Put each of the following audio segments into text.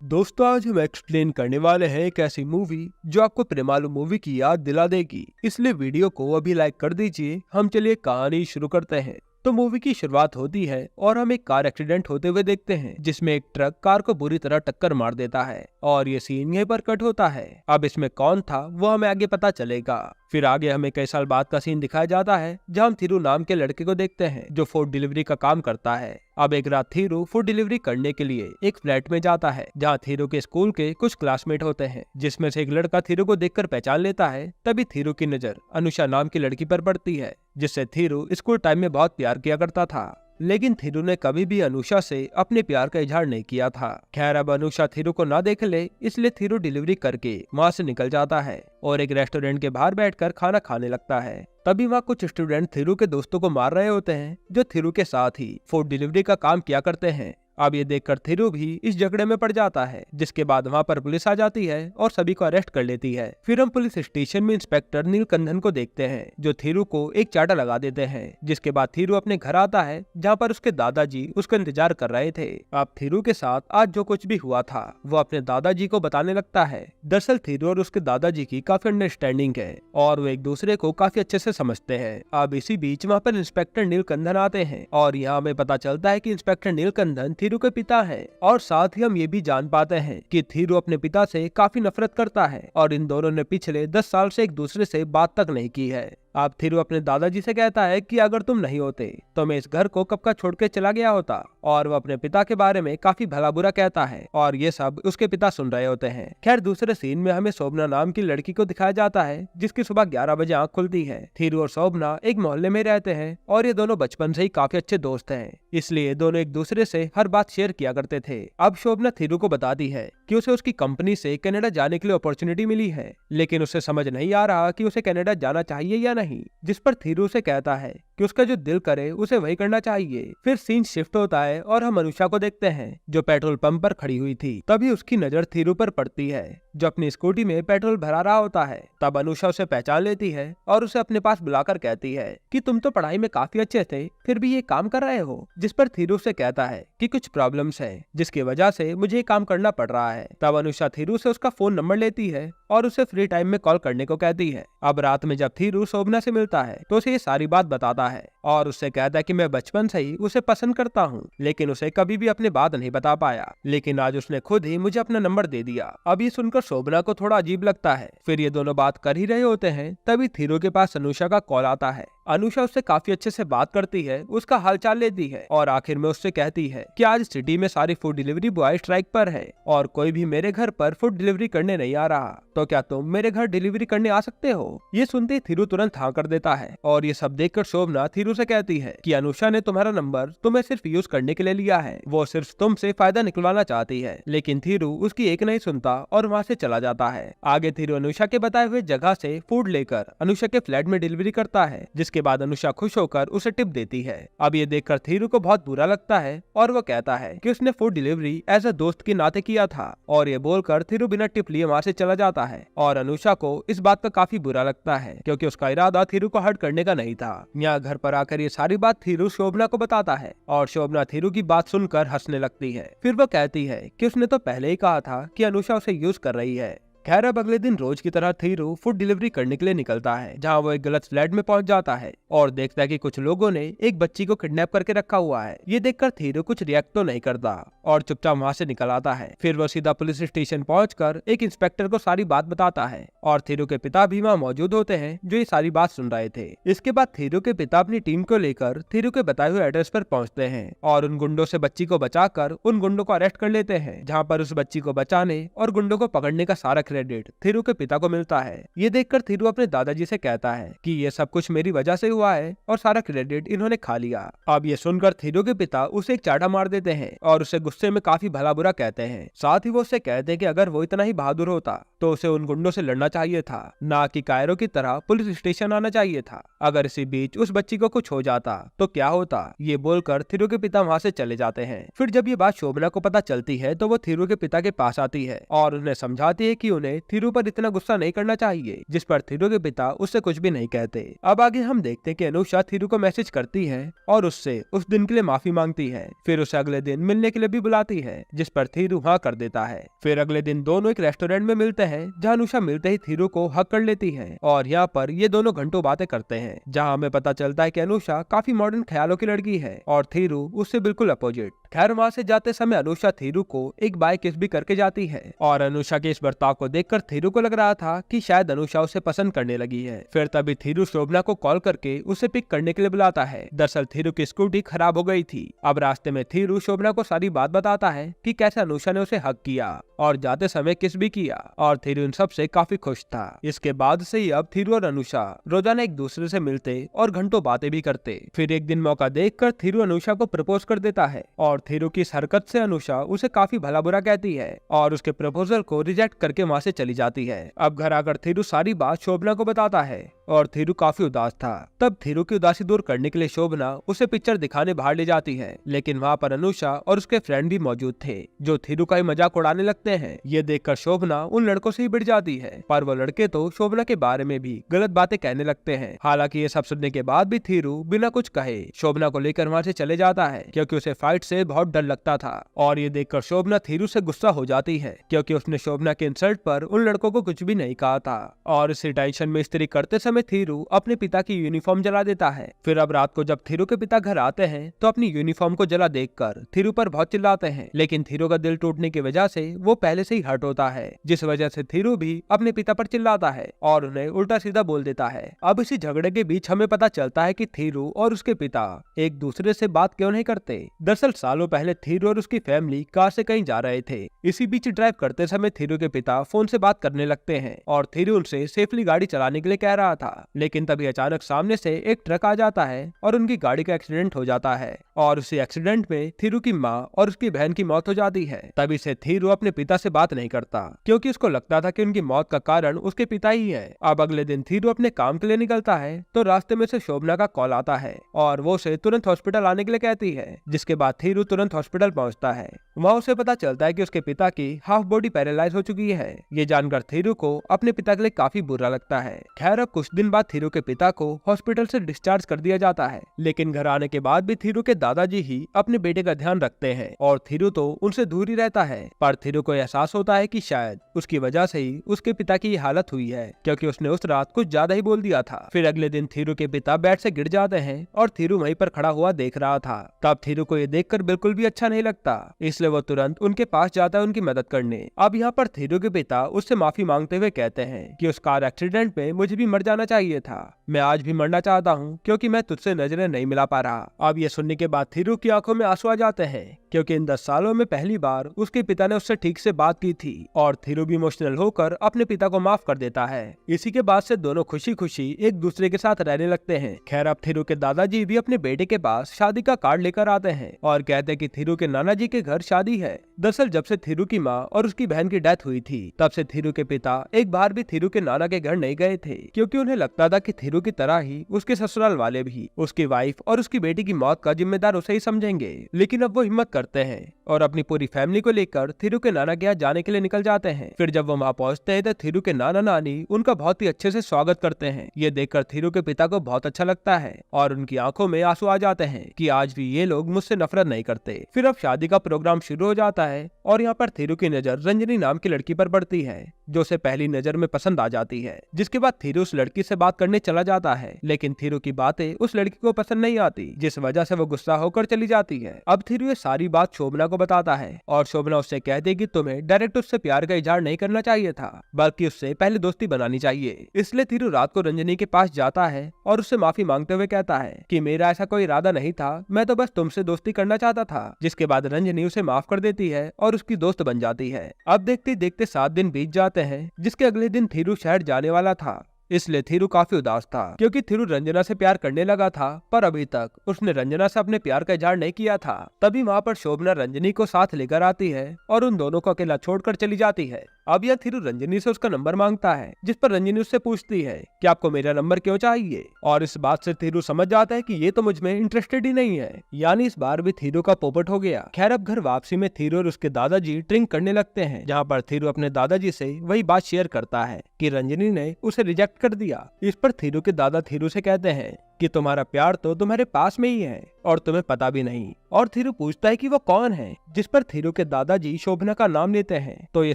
दोस्तों, आज हम एक्सप्लेन करने वाले हैं एक ऐसी मूवी जो आपको प्रेमालू मूवी की याद दिला देगी। इसलिए वीडियो को अभी लाइक कर दीजिए। हम चलिए कहानी शुरू करते हैं। तो मूवी की शुरुआत होती है और हम एक कार एक्सीडेंट होते हुए देखते हैं जिसमें एक ट्रक कार को बुरी तरह टक्कर मार देता है और ये सीन यहीं पर कट होता है। अब इसमें कौन था वो हमें आगे पता चलेगा। फिर आगे हमें कई साल बाद का सीन दिखाया जाता है जहां हम थीरू नाम के लड़के को देखते हैं जो फूड डिलीवरी का काम करता है। अब एक रात थीरू फूड डिलीवरी करने के लिए एक फ्लैट में जाता है जहां थीरू के स्कूल के कुछ क्लासमेट होते हैं, जिसमें से एक लड़का थीरू को देखकर पहचान लेता है। तभी थीरू की नजर अनुषा नाम की लड़की पर पड़ती है जिससे थीरू स्कूल टाइम में बहुत प्यार किया करता था, लेकिन थीरू ने कभी भी अनुषा से अपने प्यार का इजहार नहीं किया था। खैर, अब अनुषा थीरू को ना देख ले इसलिए थीरू डिलीवरी करके वहाँ से निकल जाता है और एक रेस्टोरेंट के बाहर बैठकर खाना खाने लगता है। तभी वहाँ कुछ स्टूडेंट थीरू के दोस्तों को मार रहे होते हैं जो थीरू के साथ ही फूड डिलीवरी का काम किया करते हैं। अब ये देखकर थीरू भी इस झगड़े में पड़ जाता है, जिसके बाद वहाँ पर पुलिस आ जाती है और सभी को अरेस्ट कर लेती है। फिर हम पुलिस स्टेशन में इंस्पेक्टर नीलकंठन को देखते हैं जो थीरू को एक चाटा लगा देते हैं, जिसके बाद थीरू अपने घर आता है जहाँ पर उसके दादाजी उसका इंतजार कर रहे थे। अब थीरू के साथ आज जो कुछ भी हुआ था वो अपने दादाजी को बताने लगता है। दरअसल थीरू और उसके दादाजी की काफी अंडरस्टैंडिंग है और वो एक दूसरे को काफी अच्छे से समझते हैं। अब इसी बीच वहाँ पर इंस्पेक्टर नीलकंठन आते हैं और यहाँ हमें पता चलता है कि इंस्पेक्टर नीलकंठन थीरू के पिता है और साथ ही हम ये भी जान पाते हैं कि थीरू अपने पिता से काफी नफरत करता है और इन दोनों ने पिछले 10 साल से एक दूसरे से बात तक नहीं की है। अब थीरू अपने दादाजी से कहता है कि अगर तुम नहीं होते तो मैं इस घर को कब का छोड़ के चला गया होता, और वो अपने पिता के बारे में काफी भला बुरा कहता है और ये सब उसके पिता सुन रहे होते हैं। खैर, दूसरे सीन में हमें शोभना नाम की लड़की को दिखाया जाता है जिसकी सुबह 11 बजे आंख खुलती है। थीरू और शोभना एक मोहल्ले में रहते हैं और ये दोनों बचपन से ही काफी अच्छे दोस्त हैं, इसलिए दोनों एक दूसरे से हर बात शेयर किया करते थे। अब शोभना थीरू को बताती है कि उसे उसकी कंपनी से कनाडा जाने के लिए अपॉर्चुनिटी मिली है, लेकिन उसे समझ नहीं आ रहा कि उसे कनाडा जाना चाहिए या नहीं, जिस पर थीरू से कहता है कि उसका जो दिल करे उसे वही करना चाहिए। फिर सीन शिफ्ट होता है और हम अनुषा को देखते हैं जो पेट्रोल पंप पर खड़ी हुई थी। तभी उसकी नजर थीरू पर पड़ती है जो अपनी स्कूटी में पेट्रोल भरा रहा होता है। तब अनुषा उसे पहचान लेती है और उसे अपने पास बुलाकर कहती है कि तुम तो पढ़ाई में काफी अच्छे थे फिर भी ये काम कर रहे हो, जिस पर थीरू से कहता है कि कुछ प्रॉब्लम्स है जिसकी वजह से मुझे ये काम करना पड़ रहा है। तब अनुषा थीरू से उसका फोन नंबर लेती है और उसे फ्री टाइम में कॉल करने को कहती है। अब रात में जब थीरू शोभना से मिलता है तो उसे ये सारी बात बताता है और उससे कहता है कि मैं बचपन से ही उसे पसंद करता हूँ, लेकिन उसे कभी भी अपनी बात नहीं बता पाया, लेकिन आज उसने खुद ही मुझे अपना नंबर दे दिया। अब ये सुनकर शोभना को थोड़ा अजीब लगता है। फिर ये दोनों बात कर ही रहे होते हैं तभी थीरू के पास अनुषा का कॉल आता है। अनुषा उससे काफी अच्छे से बात करती है, उसका हालचाल लेती है और आखिर में उससे कहती है कि आज सिटी में सारी फूड डिलीवरी बॉय स्ट्राइक पर है और कोई भी मेरे घर पर फूड डिलीवरी करने नहीं आ रहा, तो क्या तुम मेरे घर डिलीवरी करने आ सकते हो? ये सुनते ही थीरू तुरंत हाँ कर देता है और ये सब देखकर शोभना थीरू से कहती है कि अनुषा ने तुम्हारा नंबर तुम्हें सिर्फ यूज करने के लिए लिया है, वो सिर्फ तुमसे फायदा निकलवाना चाहती है। लेकिन थीरू उसकी एक नहीं सुनता और वहाँ से चला जाता है। आगे थीरू अनुषा के बताए हुए जगह से फूड लेकर अनुषा के फ्लैट में डिलीवरी करता है, जिसके बाद अनुषा खुश होकर उसे टिप देती है। अब ये देखकर थीरू को बहुत बुरा लगता है और वो कहता है कि उसने फूड डिलीवरी एज अ दोस्त के नाते किया था, और ये बोलकर थीरू बिना टिप लिए वहाँ से चला जाता है। और अनुषा को इस बात का काफी बुरा लगता है क्योंकि उसका इरादा थीरू को हर्ट करने का नहीं था। यहाँ घर पर आकर ये सारी बात थीरू शोभना को बताता है और शोभना थीरू की बात सुनकर हंसने लगती है। फिर वो कहती है कि उसने तो पहले ही कहा था कि अनुषा उसे यूज कर रही है। खैर, अब अगले दिन रोज की तरह थीरू फूड डिलीवरी करने के लिए निकलता है, जहां वो एक गलत फ्लैट में पहुंच जाता है और देखता है कि कुछ लोगों ने एक बच्ची को किडनैप करके रखा हुआ है। ये देखकर थीरू कुछ रिएक्ट तो नहीं करता और चुपचाप वहां से निकल आता है। फिर वो सीधा पुलिस स्टेशन पहुंचकर एक इंस्पेक्टर को सारी बात बताता है और थीरू के पिता भी वहाँ मौजूद होते हैं जो ये सारी बात सुन रहे थे। इसके बाद थीरू के पिता अपनी टीम को लेकर थीरू के बताए हुए एड्रेस पर पहुँचते हैं और उन गुंडों से बच्ची को बचाकर उन गुंडों को अरेस्ट कर लेते हैं, जहाँ पर उस बच्ची को बचाने और गुंडों को पकड़ने का सारा क्रेडिट थीरू के पिता को मिलता है। ये देखकर थीरू अपने दादाजी से कहता है कि ये सब कुछ मेरी वजह से हुआ है और सारा क्रेडिट इन्होंने खा लिया। अब ये सुनकर थीरू के पिता उसे एक चाटा मार देते हैं और उसे गुस्से में काफी भला बुरा कहते हैं। साथ ही वो उससे कहते हैं कि अगर वो इतना ही बहादुर होता तो उसे उन गुंडों से लड़ना चाहिए था, ना कि कायरो की तरह पुलिस स्टेशन आना चाहिए था। अगर इसी बीच उस बच्ची को कुछ हो जाता तो क्या होता? ये बोलकर थीरू के पिता वहाँ से चले जाते हैं। फिर जब ये बात शोभना को पता चलती है तो वो थीरू के पिता के पास आती है और उन्हें समझाती है कि उन्हें ने थीरू पर इतना गुस्सा नहीं करना चाहिए, जिस पर थीरू के पिता उससे कुछ भी नहीं कहते। अब आगे हम देखते हैं कि अनुषा थीरू को मैसेज करती है और उससे उस दिन के लिए माफी मांगती है। फिर उसे अगले दिन मिलने के लिए भी बुलाती है, जिस पर थीरू हाँ कर देता है। फिर अगले दिन दोनों एक रेस्टोरेंट में मिलते हैं, जहाँ अनुषा मिलते ही थीरू को हक कर लेती है और यहाँ पर ये दोनों घंटों बातें करते हैं, जहाँ हमें पता चलता है कि अनुषा काफी मॉडर्न ख्यालों की लड़की है और थीरू उससे बिल्कुल अपोजिट। खैर वहाँ से जाते समय अनुषा थीरू को एक बाय किस भी करके जाती है और अनुषा के इस बर्ताव को देखकर थीरू को लग रहा था कि शायद अनुषा उसे पसंद करने लगी है। फिर तभी थीरू शोभना को कॉल करके उसे पिक करने के लिए बुलाता है। दरअसल थीरू की स्कूटी खराब हो गई थी। अब रास्ते में थीरू शोभना को सारी बात बताता है कि कैसे अनुषा ने उसे हक किया और जाते समय किस भी किया और थीरू इन सब से काफी खुश था। इसके बाद से ही अब थीरू और अनुषा रोजाना एक दूसरे से मिलते और घंटों बातें भी करते। फिर एक दिन मौका देखकर थीरू अनुषा को प्रपोज कर देता है और थीरू की इस हरकत से अनुषा उसे काफी भला बुरा कहती है और उसके प्रपोजल को रिजेक्ट करके वहाँ से चली जाती है। अब घर आकर थीरू सारी बात शोभना को बताता है और थीरू काफी उदास था। तब थीरू की उदासी दूर करने के लिए शोभना उसे पिक्चर दिखाने बाहर ले जाती है, लेकिन वहाँ पर अनुषा और उसके फ्रेंड भी मौजूद थे, जो थीरू का ही मजाक उड़ाने लगते हैं। ये देखकर शोभना उन लड़कों से ही भिड़ जाती है, पर वो लड़के तो शोभना के बारे में भी गलत बातें कहने लगते हैं। हालांकि ये सब सुनने के बाद भी थीरू बिना कुछ कहे शोभना को लेकर वहाँ से चले जाता है, क्योंकि उसे फाइट से बहुत डर लगता था। और ये देखकर शोभना थीरू से गुस्सा हो जाती है, क्योंकि उसने शोभना के इंसल्ट पर उन लड़कों को कुछ भी नहीं कहा था। और इसी टेंशन में इस्त्री करते समय थीरू अपने पिता की यूनिफॉर्म जला देता है। फिर अब रात को जब थीरू के पिता घर आते हैं तो अपनी यूनिफॉर्म को जला देखकर थीरू पर बहुत चिल्लाते हैं, लेकिन थीरू का दिल टूटने की वजह से वो पहले से ही हर्ट होता है, जिस वजह से थीरू भी अपने पिता पर चिल्लाता है और उन्हें उल्टा सीधा बोल देता है। अब इसी झगड़े के बीच हमें पता चलता है कि थीरू और उसके पिता एक दूसरे से बात क्यों नहीं करते। दरअसल सालों पहले थीरू और उसकी फैमिली कार से कहीं जा रहे थे। इसी बीच ड्राइव करते समय थीरू के पिता फोन से बात करने लगते हैं और थीरू उनसे सेफली गाड़ी चलाने के लिए कह रहा था, लेकिन तभी अचानक सामने से एक ट्रक आ जाता है और उनकी गाड़ी का एक्सीडेंट हो जाता है और उसी एक्सीडेंट में थीरू की माँ और उसकी बहन की मौत हो जाती है। तभी से थीरू अपने पिता से बात नहीं करता, क्योंकि उसको लगता था कि उनकी मौत का कारण उसके पिता ही है। अब अगले दिन थीरू अपने काम के लिए निकलता है तो रास्ते में से शोभना का कॉल आता है और वो उसे तुरंत हॉस्पिटल आने के लिए कहती है, जिसके बाद थीरू तुरंत हॉस्पिटल पहुंचता है। वहाँ उसे पता चलता है कि उसके पिता की हाफ बॉडी पैरालाइज हो चुकी है। ये जानकर थीरू को अपने पिता के लिए काफी बुरा लगता है। खैर अब कुछ दिन बाद थीरू के पिता को हॉस्पिटल से डिस्चार्ज कर दिया जाता है, लेकिन घर आने के बाद भी थीरू के दादाजी ही अपने बेटे का ध्यान रखते हैं और थीरू तो उनसे दूर ही रहता है। पर थीरू को एहसास होता है कि शायद उसकी वजह से ही उसके पिता की ये हालत हुई है, क्योंकि उसने उस रात कुछ ज्यादा ही बोल दिया था। फिर अगले दिन थीरू के पिता बेड से गिर जाते हैं और थीरू वहीं पर खड़ा हुआ देख रहा था। तब थीरू को ये देखकर बिल्कुल भी अच्छा नहीं लगता, इसलिए वो तुरंत उनके पास जाता है उनकी मदद करने। अब यहाँ पर थीरू के पिता उससे माफी मांगते हुए कहते हैं कि उस कार एक्सीडेंट में मुझे भी मर जाना चाहिए था। मैं आज भी मरना चाहता हूँ, क्योंकि मैं तुझसे नजरें नहीं मिला पा रहा। अब ये सुनने के बाद थीरू की आंखों में आंसू आ जाते हैं, क्योंकि इन 10 सालों में पहली बार उसके पिता ने उससे ठीक से बात की थी और थीरू भी इमोशनल होकर अपने पिता को माफ कर देता है। इसी के बाद से दोनों खुशी खुशी एक दूसरे के साथ रहने लगते हैं। खैर अब थीरू के दादाजी भी अपने बेटे के पास शादी का कार्ड लेकर आते हैं और कहते हैं कि थीरू के नाना जी के घर शादी है। दरअसल जब से थीरू की माँ और उसकी बहन की डेथ हुई थी, तब से थीरू के पिता एक बार भी थीरू के नाना के घर नहीं गए थे, क्योंकि उन्हें लगता था कि थीरू की तरह ही उसके ससुराल वाले भी उसकी वाइफ और उसकी बेटी की मौत का जिम्मेदार उसे ही समझेंगे। लेकिन अब वो हिम्मत करते हैं और अपनी पूरी फैमिली को लेकर थीरू के नाना के यहाँ जाने के लिए निकल जाते हैं। फिर जब वो वहाँ पहुँचते हैं तो थीरू के नाना नानी उनका बहुत ही अच्छे से स्वागत करते हैं। ये देखकर थीरू के पिता को बहुत अच्छा लगता है और उनकी आंखों में आंसू आ जाते हैं कि आज भी ये लोग मुझसे नफरत नहीं करते। फिर अब शादी का प्रोग्राम शुरू हो जाता है और यहाँ पर थीरू की नजर रंजनी नाम की लड़की पर पड़ती है, जो उसे पहली नजर में पसंद आ जाती है। जिसके बाद थीरू उस लड़की से बात करने चला जाता है, लेकिन थीरू की बातें उस लड़की को पसंद नहीं आती, जिस वजह से वो गुस्सा होकर चली जाती है। अब थीरू ये सारी बात शोभना को बताता है और शोभना उससे कहती है कि तुम्हें डायरेक्ट उससे प्यार का इजहार नहीं करना चाहिए था, बल्कि उससे पहले दोस्ती बनानी चाहिए। इसलिए थीरू रात को रंजनी के पास जाता है और उससे माफी मांगते हुए कहता है कि मेरा ऐसा कोई इरादा नहीं था, मैं तो बस तुमसे दोस्ती करना चाहता था। जिसके बाद रंजनी उसे माफ कर देती है और उसकी दोस्त बन जाती है। अब देखते देखते 7 दिन बीत जाते हैं, जिसके अगले दिन थीरू शहर जाने वाला था। इसलिए थीरू काफी उदास था, क्योंकि थीरू रंजना से प्यार करने लगा था, पर अभी तक उसने रंजना से अपने प्यार का इजहार नहीं किया था। तभी वहाँ पर शोभना रंजनी को साथ लेकर आती है और उन दोनों को अकेला छोड़कर चली जाती है। अब यह थीरू रंजनी से उसका नंबर मांगता है, जिस पर रंजनी उससे पूछती है कि आपको मेरा नंबर क्यों चाहिए, और इस बात से थीरू समझ जाता है कि ये तो मुझ में इंटरेस्टेड ही नहीं है। यानी इस बार भी थीरू का पोपट हो गया। खैर अब घर वापसी में थीरू और उसके दादाजी ड्रिंक करने लगते हैं, जहाँ पर थीरू अपने दादाजी से वही बात शेयर करता है कि रंजनी ने उसे रिजेक्ट कर दिया। इस पर थीरू के दादा थीरू से कहते हैं कि तुम्हारा प्यार तो तुम्हारे पास में ही है और तुम्हें पता भी नहीं। और थीरू पूछता है कि वो कौन है, जिस पर थीरू के दादाजी शोभना का नाम लेते हैं। तो ये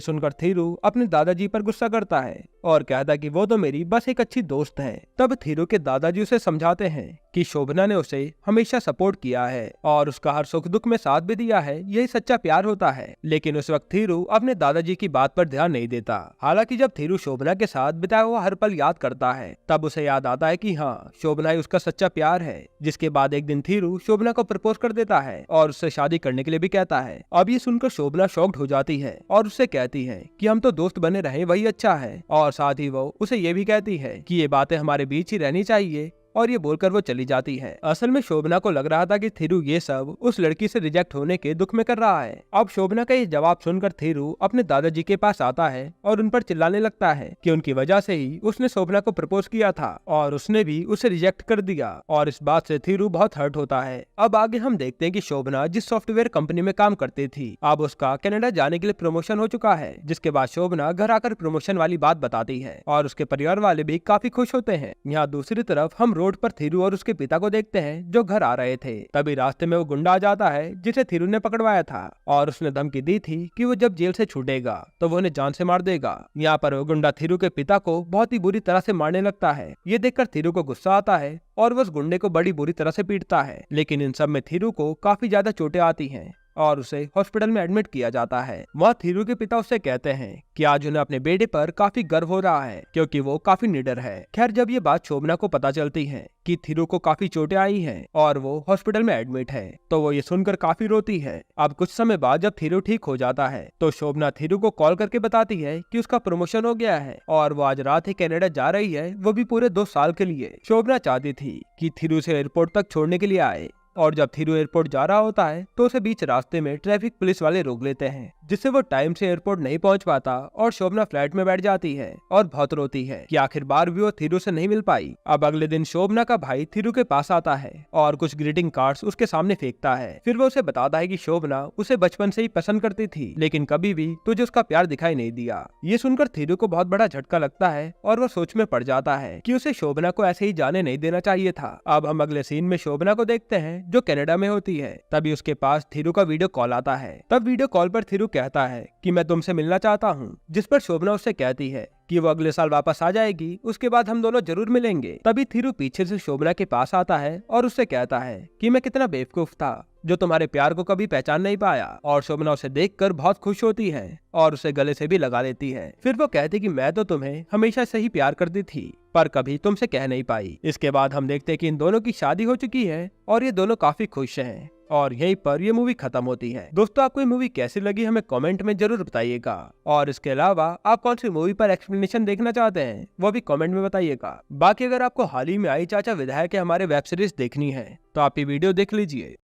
सुनकर थीरू अपने दादाजी पर गुस्सा करता है और कहता है कि वो तो मेरी बस एक अच्छी दोस्त है। तब थीरू के दादाजी उसे समझाते हैं कि शोभना ने उसे हमेशा सपोर्ट किया है और उसका हर सुख दुख में साथ भी दिया है, यही सच्चा प्यार होता है। लेकिन उस वक्त थीरू अपने दादाजी की बात पर ध्यान नहीं देता। हालांकि जब थीरू शोभना के साथ बिताया हुआ हर पल याद करता है, तब उसे याद आता है कि हाँ, शोभना ही उसका सच्चा प्यार है। जिसके बाद एक दिन थीरू शोभना को प्रपोज कर देता है और उससे शादी करने के लिए भी कहता है। अब ये सुनकर शोभना शॉक्ड हो जाती है और उससे कहती है कि हम तो दोस्त बने रहे वही अच्छा है, और साथ ही वो उसे ये भी कहती है कि ये बातें हमारे बीच ही रहनी चाहिए, और ये बोलकर वो चली जाती है। असल में शोभना को लग रहा था कि थीरू ये सब उस लड़की से रिजेक्ट होने के दुख में कर रहा है। अब शोभना का ये जवाब सुनकर थीरू अपने दादाजी के पास आता है और उन पर चिल्लाने लगता है कि उनकी वजह से ही उसने शोभना को प्रपोज किया था और उसने भी उसे रिजेक्ट कर दिया, और इस बात से थीरू बहुत हर्ट होता है। अब आगे हम देखते हैं कि शोभना जिस सॉफ्टवेयर कंपनी में काम करती थी, अब उसका कनाडा जाने के लिए प्रमोशन हो चुका है। जिसके बाद शोभना घर आकर प्रमोशन वाली बात बताती है और उसके परिवार वाले भी काफी खुश होते हैं। यहाँ दूसरी तरफ हम रोड पर थीरू और उसके पिता को देखते हैं जो घर आ रहे थे। तभी रास्ते में वो गुंडा आ जाता है जिसे थीरू ने पकड़वाया था, और उसने धमकी दी थी कि वो जब जेल से छूटेगा तो वो उन्हें जान से मार देगा। यहाँ पर वो गुंडा थीरू के पिता को बहुत ही बुरी तरह से मारने लगता है। ये देखकर थीरू को गुस्सा आता है और वो उस गुंडे को बड़ी बुरी तरह से पीटता है। लेकिन इन सब में थीरू को काफी ज्यादा चोटें आती हैं और उसे हॉस्पिटल में एडमिट किया जाता है। वहाँ थीरू के पिता उससे कहते हैं कि आज उन्हें अपने बेटे पर काफी गर्व हो रहा है क्योंकि वो काफी निडर है। खैर जब ये बात शोभना को पता चलती है कि थीरू को काफी चोटें आई हैं और वो हॉस्पिटल में एडमिट है, तो वो ये सुनकर काफी रोती है। अब कुछ समय बाद जब थीरू ठीक हो जाता है तो शोभना थीरू को कॉल करके बताती है कि उसका प्रमोशन हो गया है और वो आज रात ही कनाडा जा रही है, वो भी पूरे 2 साल के लिए। शोभना चाहती थी कि थीरू से एयरपोर्ट तक छोड़ने के लिए आए, और जब थीरू एयरपोर्ट जा रहा होता है तो उसे बीच रास्ते में ट्रैफिक पुलिस वाले रोक लेते हैं, जिससे वो टाइम से एयरपोर्ट नहीं पहुंच पाता और शोभना फ्लैट में बैठ जाती है और बहुत रोती है कि आखिर बार भी वो थीरू से नहीं मिल पाई। अब अगले दिन शोभना का भाई थीरू के पास आता है और कुछ ग्रीटिंग कार्ड्स उसके सामने फेंकता है। फिर वो उसे बताता है कि शोभना उसे बचपन से ही पसंद करती थी, लेकिन कभी भी तुझे उसका प्यार दिखाई नहीं दिया। ये सुनकर थीरू को बहुत बड़ा झटका लगता है और वो सोच में पड़ जाता है कि उसे शोभना को ऐसे ही जाने नहीं देना चाहिए था। अब हम अगले सीन में शोभना को देखते हैं जो कनाडा में होती है। तभी उसके पास थीरू का वीडियो कॉल आता है। तब वीडियो कॉल पर थीरू कहता है कि मैं तुमसे मिलना चाहता हूँ, जिस पर शोभना उससे कहती है कि वो अगले साल वापस आ जाएगी, उसके बाद हम दोनों जरूर मिलेंगे। तभी थीरू पीछे से शोभना के पास आता है और उससे कहता है कि मैं कितना बेवकूफ था जो तुम्हारे प्यार को कभी पहचान नहीं पाया। और शोभना उसे देखकर बहुत खुश होती है और उसे गले से भी लगा लेती है। फिर वो कहती कि मैं तो तुम्हें हमेशा से ही प्यार करती थी, पर कभी तुमसे कह नहीं पाई। इसके बाद हम देखते हैं कि इन दोनों की शादी हो चुकी है और ये दोनों काफी खुश हैं, और यहीं पर ये मूवी खत्म होती है। दोस्तों आपको ये मूवी कैसी लगी हमें कमेंट में जरूर बताइएगा, और इसके अलावा आप कौन सी मूवी पर एक्सप्लेनेशन देखना चाहते हैं वो भी कमेंट में बताइएगा। बाकी अगर आपको हाल ही में आई चाचा विधायक के हमारे वेब सीरीज देखनी है तो आप ये वीडियो देख लीजिए।